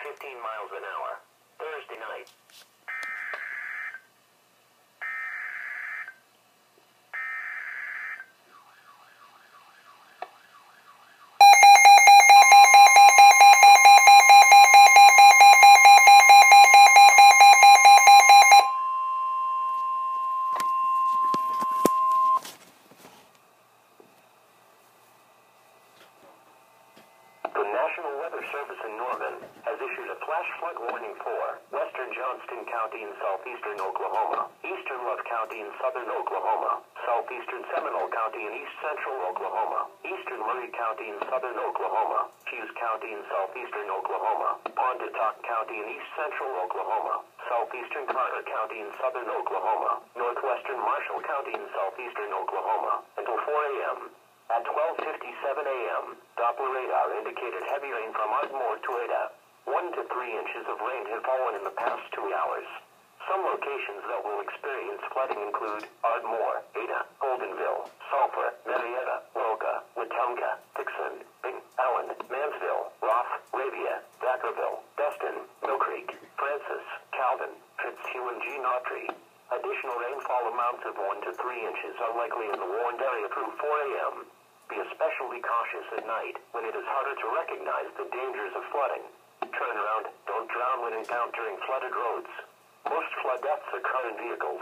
15 miles an hour. Thursday night. The National Weather Service in Norman has issued a flash flood warning for western Johnston County in southeastern Oklahoma, eastern Love County in southern Oklahoma, southeastern Seminole County in east central Oklahoma, eastern Murray County in southern Oklahoma, Hughes County in southeastern Oklahoma, Pontotoc County in east central Oklahoma, southeastern Carter County in southern Oklahoma, northwestern Marshall County in southeastern Oklahoma until 4 a.m. At 12:57 a.m., Doppler radar indicated heavy rain from Ardmore to Ada. 1 to 3 inches of rain have fallen in the past 2 hours. Some locations that will experience flooding include Ardmore, Ada, Holdenville, Sulphur, Marietta, Roca, Wetumpka, Dixon, Bing, Allen, Mansville, Roth, Rabia, Vacaville, Destin, Mill Creek, Francis, Calvin, Fitzhugh, and G. Nautry. Additional rainfall amounts of 1 to 3 inches are likely in the warned area through 4 a.m. Be especially cautious at night when it is harder to recognize the dangers of flooding. Turn around, don't drown when encountering flooded roads. Most flood deaths occur in vehicles.